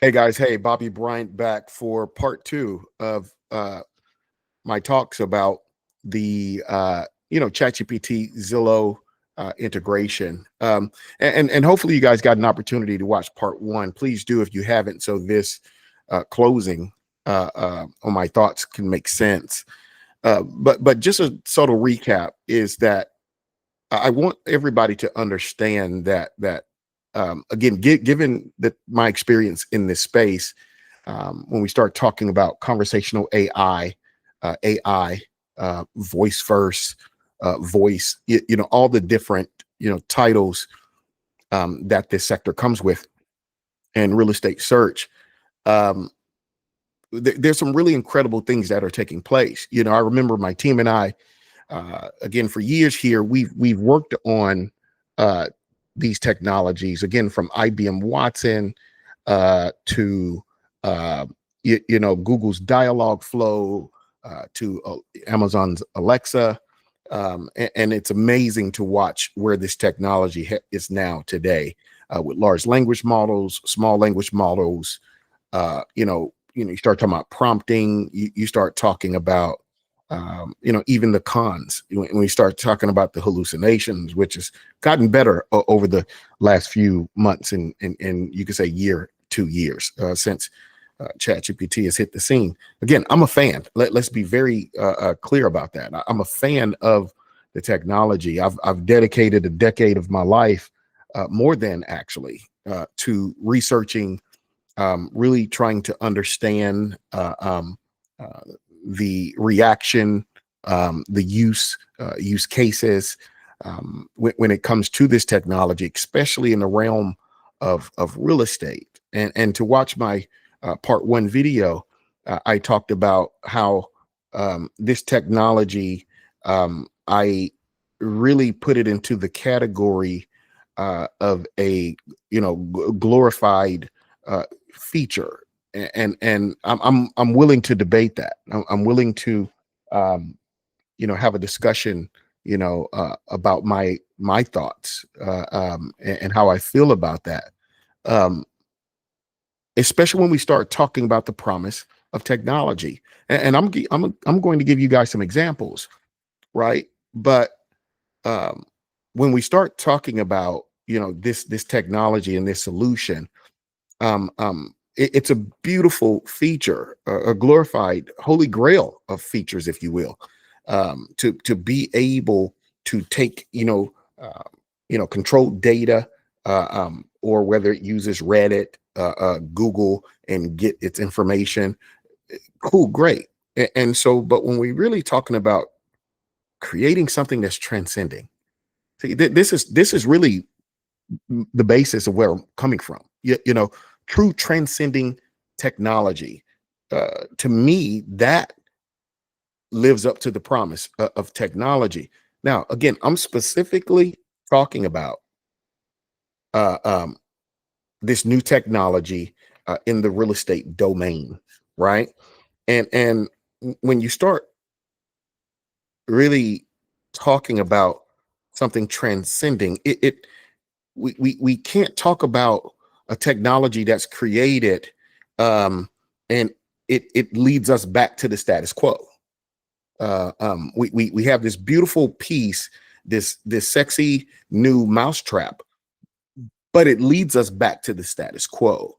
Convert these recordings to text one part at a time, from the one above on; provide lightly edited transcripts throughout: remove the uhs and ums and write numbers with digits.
Hey guys, hey, Bobby Bryant back for part two of my talks about the ChatGPT Zillow integration. And hopefully you guys got an opportunity to watch part one. Please do if you haven't, so this closing on my thoughts can make sense. But just a subtle recap is that I want everybody to understand that again, given that my experience in this space, when we start talking about conversational AI, voice first, voice, all the different titles that this sector comes with, and real estate search. Um, there's some really incredible things that are taking place. I remember my team and I, again, for years here, we've worked on these technologies, again, from IBM Watson to Google's dialogue flow to Amazon's Alexa. And it's amazing to watch where this technology is now today with large language models, small language models. You start talking about prompting. You start talking about even the cons when we start talking about the hallucinations, which has gotten better over the last few months and you could say year, 2 years since ChatGPT has hit the scene. Again, I'm a fan. Let's be very clear about that. I'm a fan of the technology. I've dedicated a decade of my life, more than actually, to researching, really trying to understand the reaction, the use cases when it comes to this technology, especially in the realm of real estate. And to watch my part one video, I talked about how this technology, I really put it into the category of a glorified feature, and I'm willing to debate that. I'm willing to have a discussion about my thoughts and how I feel about that. Especially when we start talking about the promise of technology, and I'm going to give you guys some examples, right? But when we start talking about this technology and this solution, it's a beautiful feature, a glorified holy grail of features, if you will, to be able to take controlled data, or whether it uses Reddit, Google, and get its information. Cool, great. And so, but when we're really talking about creating something that's transcending, see, this is really the basis of where I'm coming from. True transcending technology. To me, that lives up to the promise of technology. Now, again, I'm specifically talking about this new technology in the real estate domain, right? And when you start really talking about something transcending, we can't talk about a technology that's created and it leads us back to the status quo. We have this beautiful piece, this sexy new mousetrap, but it leads us back to the status quo,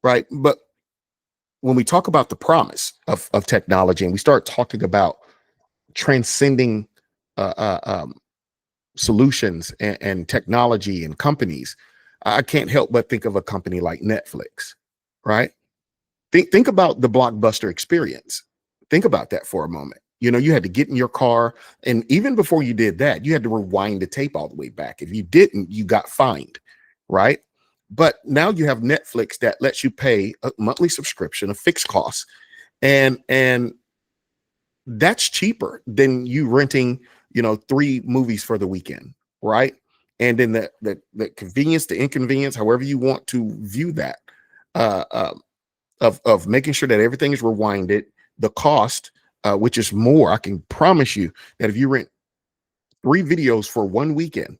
right? But when we talk about the promise of technology and we start talking about transcending solutions and technology and companies, I can't help but think of a company like Netflix, right? Think about the Blockbuster experience. Think about that for a moment. You had to get in your car, and even before you did that, you had to rewind the tape all the way back. If you didn't, you got fined, right? But now you have Netflix that lets you pay a monthly subscription, a fixed cost, and that's cheaper than you renting, 3 movies for the weekend, right? And then the convenience, the inconvenience, however you want to view that, of making sure that everything is rewinded, the cost, which is more. I can promise you that if you rent 3 videos for one weekend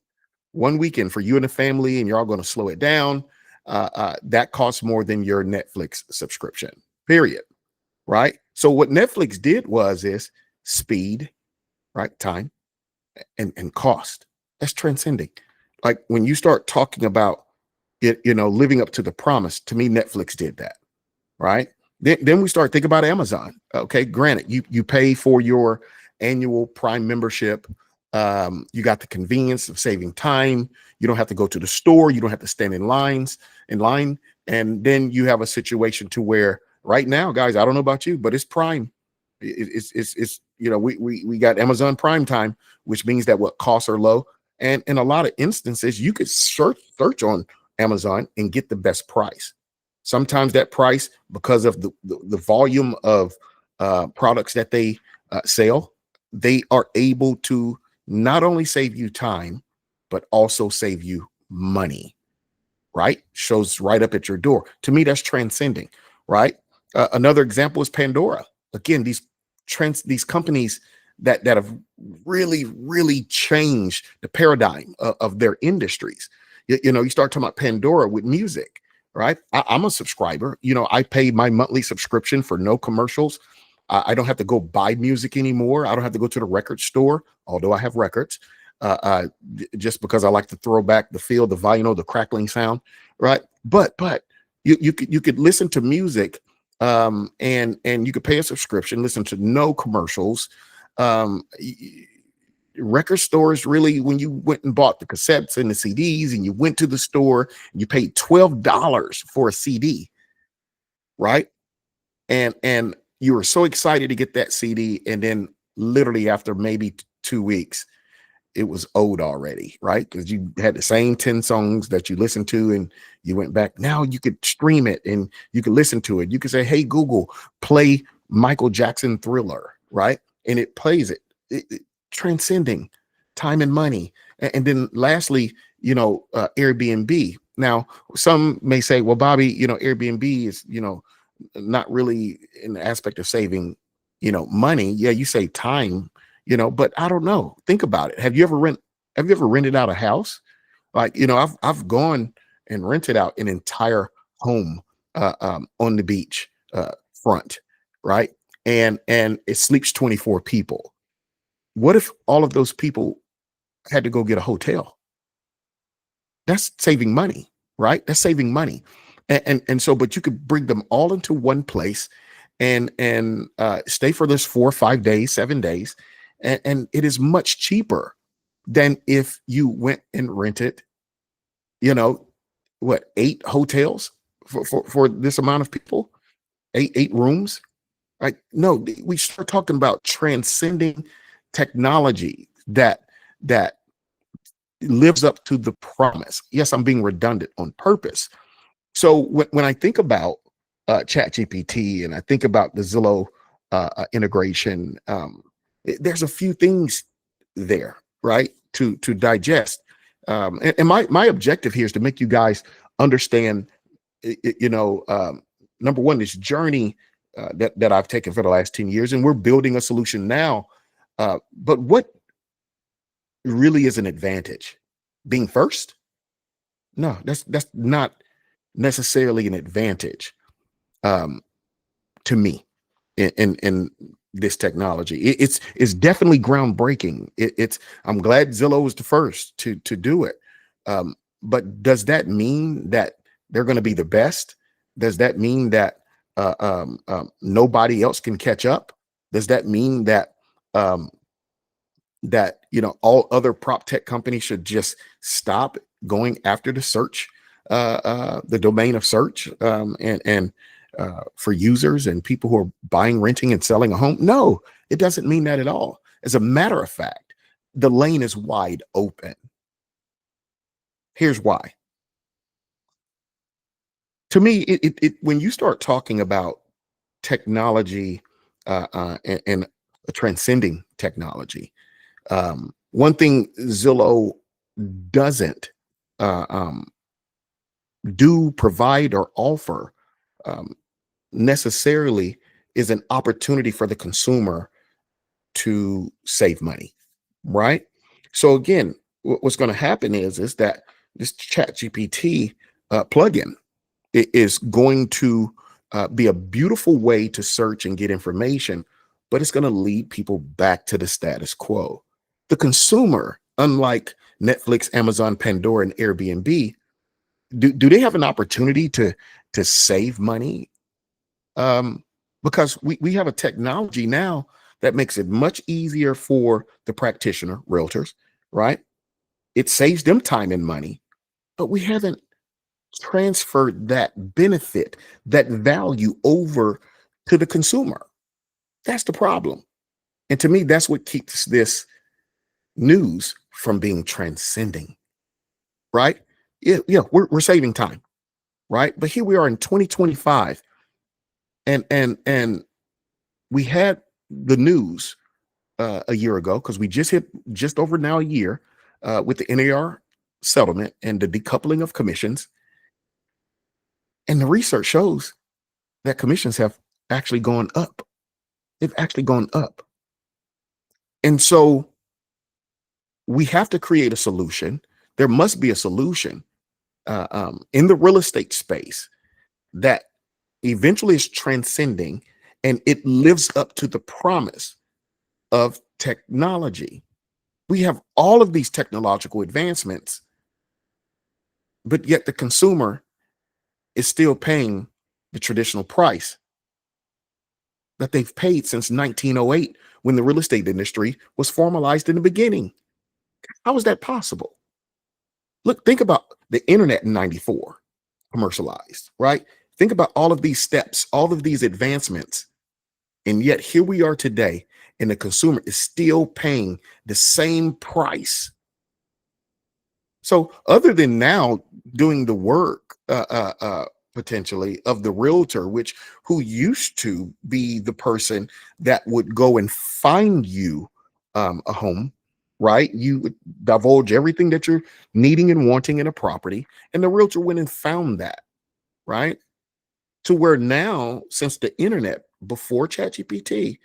for you and the family, and you're all going to slow it down, that costs more than your Netflix subscription, period. Right. So what Netflix did was is speed, right? Time and cost. That's transcending. Like when you start talking about it, living up to the promise, to me, Netflix did that. Right. Then we start thinking about Amazon. Okay. Granted, you pay for your annual Prime membership. You got the convenience of saving time. You don't have to go to the store. You don't have to stand in line. And then you have a situation to where right now, guys, I don't know about you, but it's Prime. It's we got Amazon Prime Time, which means that what costs are low. And in a lot of instances, you could search on Amazon and get the best price. Sometimes that price, because of the volume of products that they sell, they are able to not only save you time, but also save you money, right? Shows right up at your door. To me, that's transcending, right? Another example is Pandora. Again, these companies that have really changed the paradigm of their industries. You start talking about Pandora with music, right? I'm a subscriber. I pay my monthly subscription for no commercials. I don't have to go buy music anymore. I don't have to go to the record store, although I have records, just because I like to throw back the feel, the vinyl, the crackling sound, right? But you could listen to music, and you could pay a subscription, listen to no commercials. Record stores, really, when you went and bought the cassettes and the CDs, and you went to the store, you paid $12 for a CD, right? And you were so excited to get that CD, and then literally after maybe 2 weeks, it was old already, right? Because you had the same 10 songs that you listened to, and you went back. Now you could stream it and you could listen to it. You could say, hey, Google, play Michael Jackson Thriller, right? And it plays it transcending time and money. And then lastly, Airbnb. Now, some may say, well, Bobby, Airbnb is, not really in the aspect of saving, money. Yeah, you save time, but I don't know. Think about it. Have you ever rented out a house? Like, I've gone and rented out an entire home on the beach front, right? And it sleeps 24 people. What if all of those people had to go get a hotel? That's saving money, right? That's saving money. And so, but you could bring them all into one place and stay for this 4 or 5 days, 7 days. And it is much cheaper than if you went and rented, you know, 8 hotels for this amount of people, eight rooms. Right? No, we start talking about transcending technology that lives up to the promise. Yes, I'm being redundant on purpose. So when I think about ChatGPT and I think about the Zillow integration, there's a few things there, right, to digest. And my objective here is to make you guys understand, number one, this journey that I've taken for the last 10 years, and we're building a solution now. But what really is an advantage? Being first? No, that's not necessarily an advantage to me in this technology. It's definitely groundbreaking. I'm glad Zillow was the first to do it. But does that mean that they're going to be the best? Does that mean that nobody else can catch up? Does that mean that all other prop tech companies should just stop going after the search, the domain of search, and for users and people who are buying, renting, and selling a home? No, it doesn't mean that at all. As a matter of fact, the lane is wide open. Here's why. To me, when you start talking about technology and transcending technology, one thing Zillow doesn't do, provide, or offer necessarily is an opportunity for the consumer to save money, right? So again, what's going to happen is that this Chat GPT plugin. It is going to be a beautiful way to search and get information, but it's going to lead people back to the status quo. The consumer, unlike Netflix, Amazon, Pandora, and Airbnb, do they have an opportunity to save money? Because we have a technology now that makes it much easier for the practitioner, realtors, right? It saves them time and money, but we haven't transferred that benefit, that value over to the consumer. That's the problem. And to me, that's what keeps this news from being transcending, right? Yeah, we're saving time, right? But here we are in 2025, and we had the news a year ago, because we just hit just over now a year with the NAR settlement and the decoupling of commissions. And the research shows that commissions have actually gone up. They've actually gone up. And so we have to create a solution. There must be a solution in the real estate space that eventually is transcending, and it lives up to the promise of technology. We have all of these technological advancements, but yet the consumer is still paying the traditional price that they've paid since 1908, when the real estate industry was formalized in the beginning. How is that possible? Look, think about the internet in 94, commercialized, right? Think about all of these steps, all of these advancements. And yet here we are today, and the consumer is still paying the same price. So other than now doing the work potentially of the realtor, who used to be the person that would go and find you a home, right? You would divulge everything that you're needing and wanting in a property, and the realtor went and found that, right? To where now, since the internet, before ChatGPT,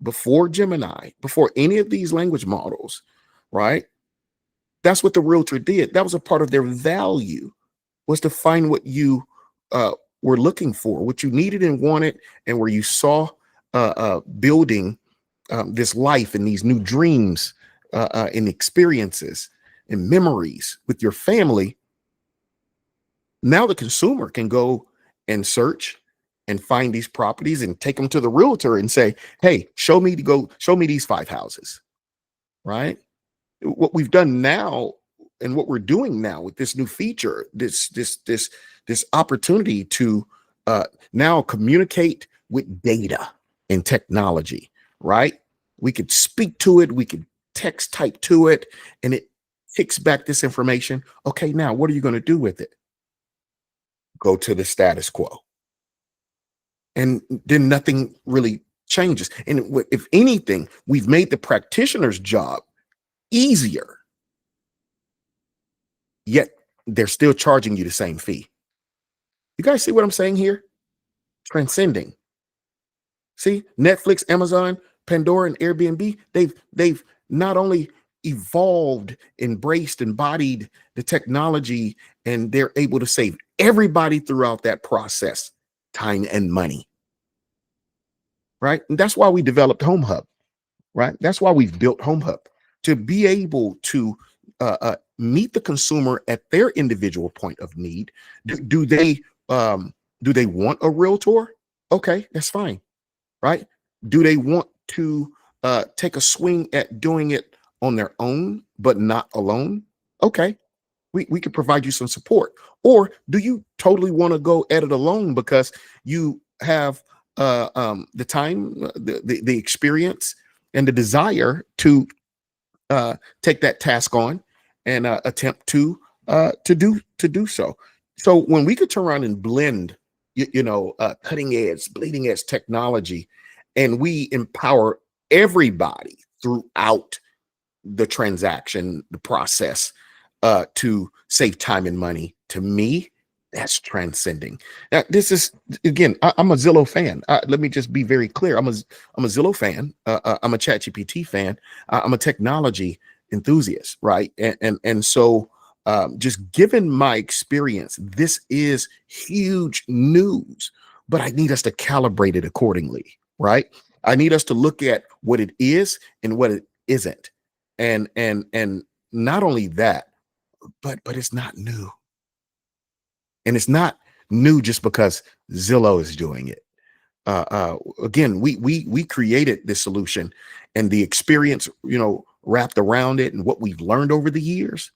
before Gemini, before any of these language models, right? That's what the realtor did. That was a part of their value, was to find what you were looking for, what you needed and wanted, and where you saw building this life and these new dreams and experiences and memories with your family. Now the consumer can go and search and find these properties and take them to the realtor and say, hey, show me these 5 houses, right? What we've done now, and what we're doing now with this new feature, this opportunity to now communicate with data and technology, right? We could speak to it, we could text type to it, and it kicks back this information. Okay, now what are you going to do with it? Go to the status quo. And then nothing really changes. And if anything, we've made the practitioner's job easier, yet they're still charging you the same fee. You guys see what I'm saying here? Transcending. See, Netflix, Amazon, Pandora, and Airbnb, they've not only evolved, embraced, embodied the technology, and they're able to save everybody throughout that process time and money, right? And that's why we developed hōmhub, right? That's why we've built hōmhub, to be able to meet the consumer at their individual point of need. Do they want a realtor? Okay, that's fine, right? Do they want to take a swing at doing it on their own, but not alone? Okay, we could provide you some support. Or do you totally want to go at it alone because you have the time, the experience, and the desire to take that task on and attempt to do so? So when we could turn around and blend, cutting edge, bleeding edge technology, and we empower everybody throughout the transaction, the process, to save time and money, to me, that's transcending. Now, this is, again, I'm a Zillow fan. Let me just be very clear. I'm a Zillow fan. I'm a ChatGPT fan. I'm a technology enthusiast, right? And so just given my experience, this is huge news, but I need us to calibrate it accordingly, right? I need us to look at what it is and what it isn't. And not only that, but it's not new. And it's not new just because Zillow is doing it. Again, we created this solution, and the experience, wrapped around it, and what we've learned over the years.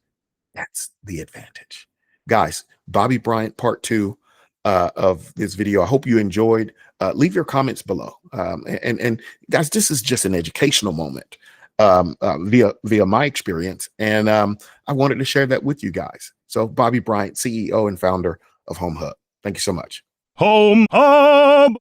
That's the advantage, guys. Bobby Bryant, part 2 of this video. I hope you enjoyed. Leave your comments below. And guys, this is just an educational moment via my experience, and I wanted to share that with you guys. So, Bobby Bryant, CEO and founder of Hōmhub. Thank you so much. Home Hub.